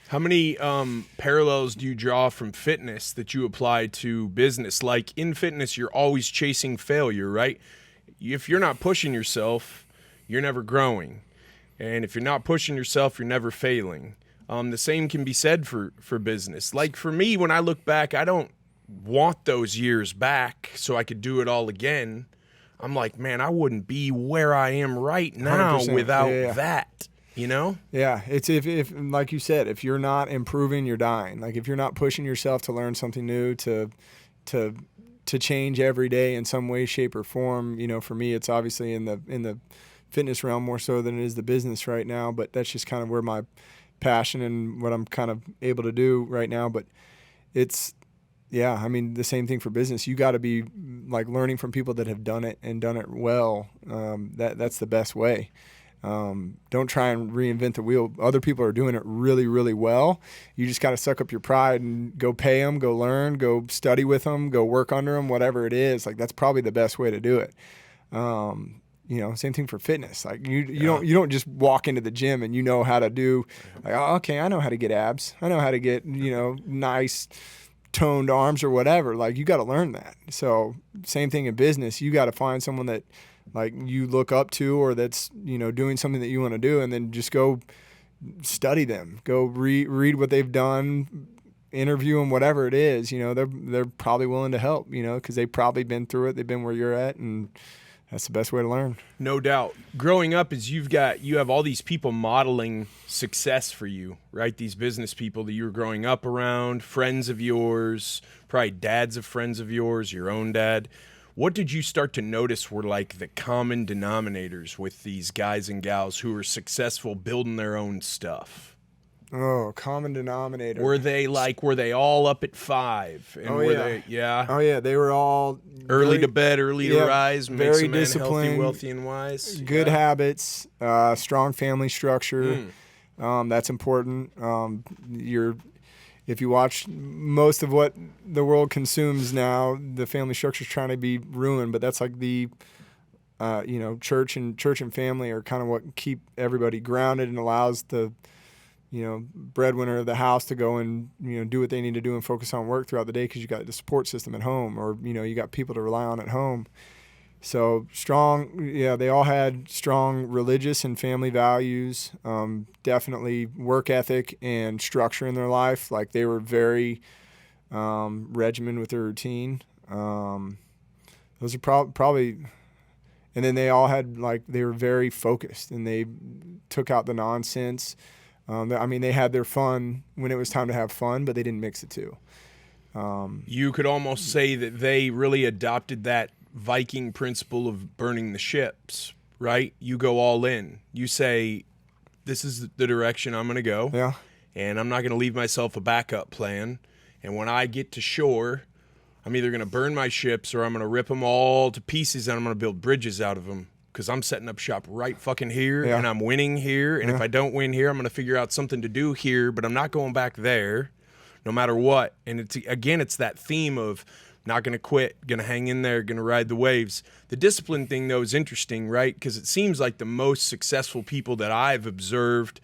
How many parallels do you draw from fitness that you apply to business? Like in fitness, you're always chasing failure, right? If you're not pushing yourself, you're never growing. And if you're not pushing yourself, you're never failing. The same can be said for business. Like for me, when I look back, I don't want those years back so I could do it all again. I'm like, man, I wouldn't be where I am right now 100%. without that, you know? Yeah, it's if like you said, if you're not improving, you're dying. Like if you're not pushing yourself to learn something new, to change every day in some way, shape, or form. You know, for me, it's obviously in the fitness realm more so than it is the business right now. But that's just kind of where my passion and what I'm kind of able to do right now. But it's, yeah, I mean, the same thing for business. You got to be like learning from people that have done it and done it well. That's the best way. Don't try and reinvent the wheel. Other people are doing it really, really well. You just got to suck up your pride and go pay them, go learn, go study with them, go work under them, whatever it is. Like that's probably the best way to do it. You know, same thing for fitness. Like you don't just walk into the gym and you know how to do like, oh, okay, I know how to get abs. I know how to get, you know, nice toned arms or whatever. Like you got to learn that. So same thing in business. You got to find someone that like you look up to or that's, you know, doing something that you want to do, and then just go study them, go read what they've done, interview them, whatever it is. You know, they're probably willing to help, you know, because they've probably been through it. They've been where you're at, and that's the best way to learn. No doubt. Growing up is you have all these people modeling success for you, right? These business people that you were growing up around, friends of yours, probably dads of friends of yours, your own dad. What did you start to notice were like the common denominators with these guys and gals who were successful building their own stuff? Oh, common denominator. Were they all up at 5? And Oh, yeah. They were all early to bed, early to rise, make very some men disciplined, healthy, wealthy, and wise. Good habits, strong family structure. That's important. If you watch most of what the world consumes now, the family structure is trying to be ruined, but that's like the you know, church and family are kind of what keep everybody grounded and allows the, you know, breadwinner of the house to go and, you know, do what they need to do and focus on work throughout the day because you got the support system at home, or, you know, you got people to rely on at home. So strong, yeah, they all had strong religious and family values, definitely work ethic and structure in their life. Like they were very regimented with their routine. Those are probably, and then they all had like, they were very focused and they took out the nonsense. I mean, they had their fun when it was time to have fun, but they didn't mix the two. You could almost say that they really adopted that Viking principle of burning the ships, right? You go all in. You say, this is the direction I'm going to go. Yeah. And I'm not going to leave myself a backup plan. And when I get to shore, I'm either going to burn my ships or I'm going to rip them all to pieces and I'm going to build bridges out of them because I'm setting up shop right fucking here and I'm winning here. And if I don't win here, I'm going to figure out something to do here, but I'm not going back there no matter what. And it's that theme of not going to quit, going to hang in there, going to ride the waves. The discipline thing, though, is interesting, right? Because it seems like the most successful people that I've observed,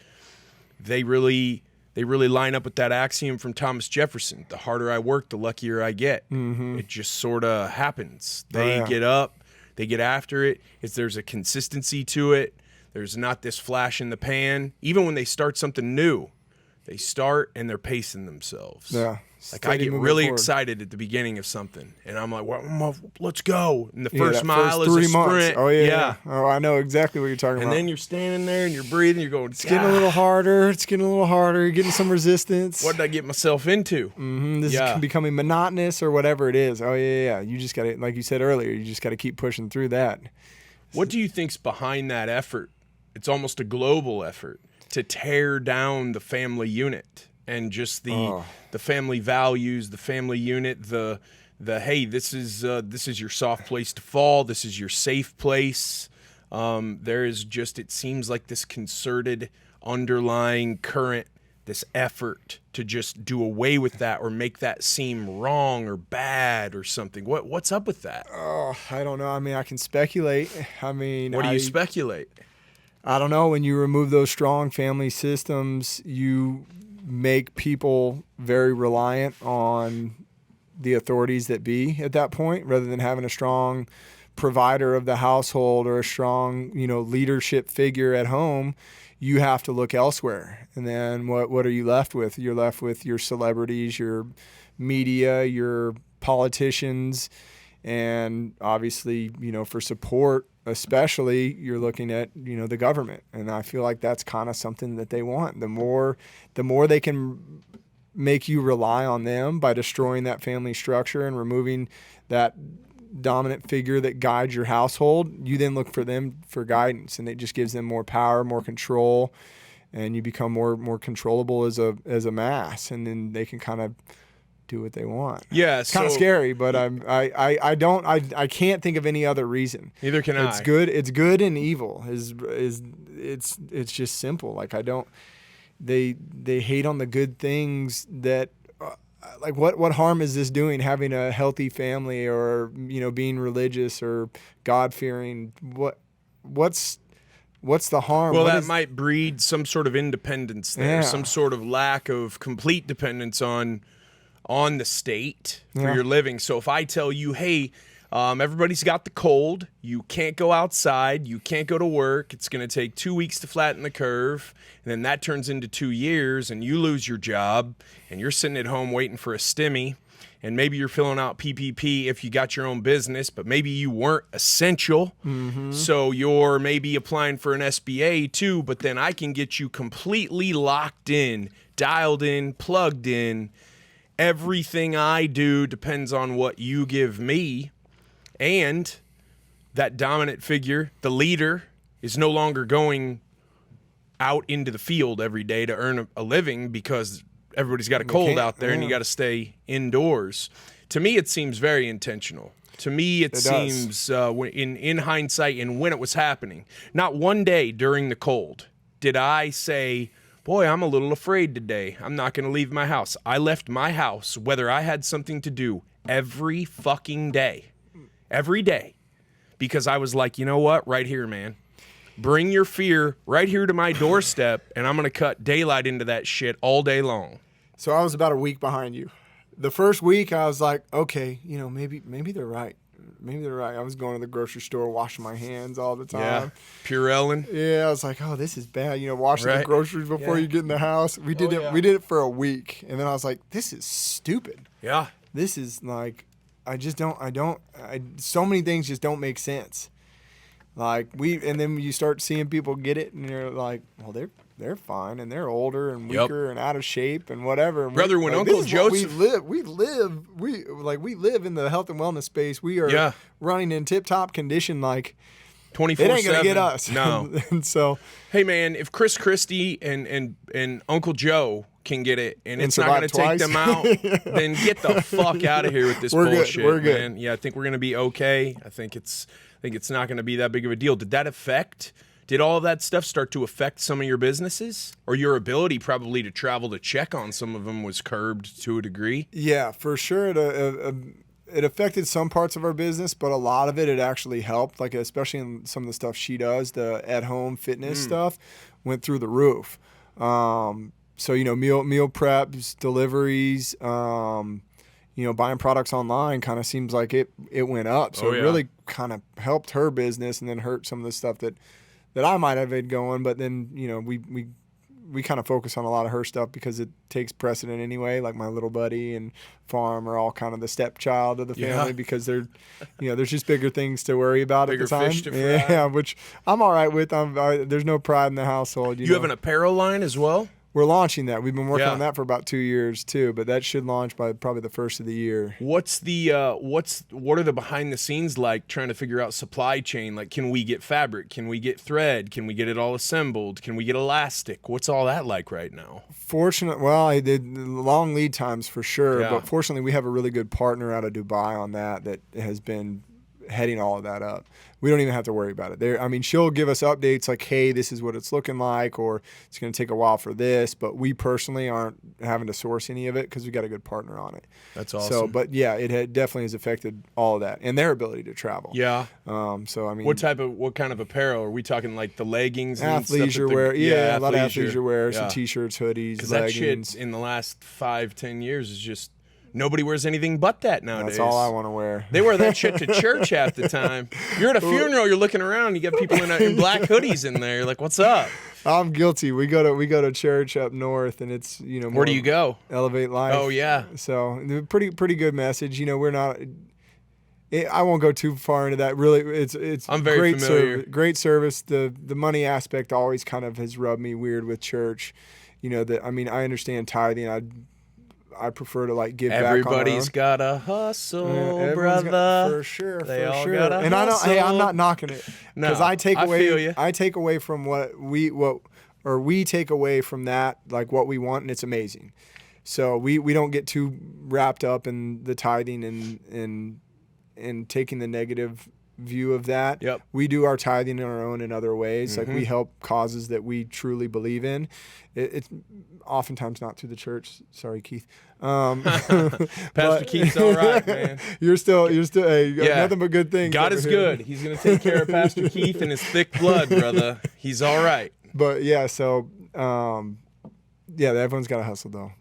they really line up with that axiom from Thomas Jefferson. The harder I work, the luckier I get. Mm-hmm. It just sort of happens. They get up, they get after it. There's a consistency to it. There's not this flash in the pan. Even when they start something new, they start and they're pacing themselves. Yeah. Like I get really excited at the beginning of something, and I'm like, well, let's go. And the first mile is a sprint. Oh, yeah. Oh, I know exactly what you're talking about. And then you're standing there and you're breathing. You're going, it's getting a little harder. It's getting a little harder. You're getting some resistance. What did I get myself into? Mm-hmm. This is becoming monotonous or whatever it is. Oh, yeah. You just got to, like you said earlier, you just got to keep pushing through that. What do you think's behind that effort? It's almost a global effort to tear down the family unit. And just the family values, the family unit, the hey, this is your soft place to fall. This is your safe place. There is just, it seems like this concerted underlying current, this effort to just do away with that or make that seem wrong or bad or something. What's up with that? Oh, I don't know. I mean, I can speculate. What do you speculate? I don't know. When you remove those strong family systems, make people very reliant on the authorities that be at that point, rather than having a strong provider of the household or a strong, leadership figure at home. You have to look elsewhere. And then what are you left with? You're left with your celebrities, your media, your politicians, and obviously, for support, especially, you're looking at, the government. And I feel like that's kind of something that they want. The more they can make you rely on them by destroying that family structure and removing that dominant figure that guides your household, you then look for them for guidance, and it just gives them more power, more control, and you become more controllable as a mass, and then they can kind of do what they want. Yeah, it's kind of scary, but I can't think of any other reason. Neither can I. It's good and evil. It's just simple. Like they hate on the good things that. Like what harm is this doing, having a healthy family, or being religious or God-fearing? What's the harm? Well, that might breed some sort of independence there, some sort of lack of complete dependence on the state for your living. So if I tell you, hey, everybody's got the cold, you can't go outside, you can't go to work, it's going to take 2 weeks to flatten the curve, and then that turns into 2 years, and you lose your job, and you're sitting at home waiting for a stimmy, and maybe you're filling out PPP if you got your own business, but maybe you weren't essential, so you're maybe applying for an SBA too, but then I can get you completely locked in, dialed in, plugged in. Everything I do depends on what you give me. And that dominant figure, the leader, is no longer going out into the field every day to earn a living because everybody's got a cold out there and you got to stay indoors. To me, it seems very intentional. To me, it seems, in hindsight and when it was happening, not one day during the cold did I say, boy, I'm a little afraid today. I'm not going to leave my house. I left my house, whether I had something to do, every fucking day. Every day, because I was like, you know what? Right here, man. Bring your fear right here to my doorstep, and I'm going to cut daylight into that shit all day long. So I was about a week behind you. The first week, I was like, okay, maybe they're right. Maybe they're right. I was going to the grocery store, washing my hands all the time. Yeah, Purellin. Yeah, I was like, oh, this is bad. Washing the groceries before you get in the house. We did it. We did it for a week, and then I was like, this is stupid. Yeah. This is like. So many things just don't make sense. And then you start seeing people get it, and you're like, well, they're fine, and they're older and weaker and out of shape and whatever. And brother, when Uncle Joseph, we live in the health and wellness space. We are running in tip top condition, like 24/7. It ain't gonna get us. No. And so, hey man, if Chris Christie and Uncle Joe can get it, and it's not going to take them out, then get the fuck out of here with this bullshit. We're good. Man. Yeah, I think we're going to be okay. I think it's not going to be that big of a deal. Did all of that stuff start to affect some of your businesses, or your ability probably to travel to check on some of them was curbed to a degree? Yeah, for sure. It affected some parts of our business, but a lot of it actually helped. Like especially in some of the stuff she does, the at-home fitness stuff, went through the roof. So, meal preps, deliveries, buying products online kind of seems like it went up. So it really kind of helped her business and then hurt some of the stuff that I might have had going. But then, we kind of focus on a lot of her stuff because it takes precedent anyway. Like my little buddy and farm are all kind of the stepchild of the family because they're, there's just bigger things to worry about at the time. Bigger fish to fry. Yeah, which I'm all right with. There's no pride in the household. You have an apparel line as well? We're launching that. We've been working on that for about 2 years too, but that should launch by probably the first of the year. What are the behind the scenes like trying to figure out supply chain? Like, can we get fabric? Can we get thread? Can we get it all assembled? Can we get elastic? What's all that like right now? I did long lead times for sure, but fortunately we have a really good partner out of Dubai on that has been heading all of that up. We don't even have to worry about it. I mean, she'll give us updates like, hey, this is what it's looking like, or it's going to take a while for this. But we personally aren't having to source any of it because we got a good partner on it. That's awesome. So, but yeah, definitely has affected all of that and their ability to travel. Yeah. So I mean, what kind of apparel are we talking? Like the leggings, and athleisure wear? Yeah, a lot of athleisure wear. Yeah. Some t-shirts, hoodies, because leggings. that shit in the last 5-10 years is just. Nobody wears anything but that nowadays. That's all I want to wear. They wear that shit to church half the time. You're at a funeral, you're looking around, you got people in black hoodies in there. You're like, what's up? I'm guilty. We go to church up north, and it's more where do you go? Elevate Life. Oh yeah. So pretty good message. We're not. I won't go too far into that. Really, it's I'm very great familiar. Great service. The money aspect always kind of has rubbed me weird with church. I understand tithing. I prefer to like give Everybody's back on gotta hustle, yeah, brother. For sure, They for all sure. gotta And hustle. I'm not knocking it because No, I take feel ya. I take away from we take away from that like what we want, and it's amazing. So we don't get too wrapped up in the tithing and taking the negative view of that. Yep. We do our tithing on our own in other ways. Like we help causes that we truly believe in. It's oftentimes not through the church. Sorry, Keith. Pastor Keith's all right, man. You're still hey, nothing but good things. God over is here. good. He's gonna take care of Pastor Keith and his thick blood, brother. He's all right. But yeah, so everyone's got to hustle though.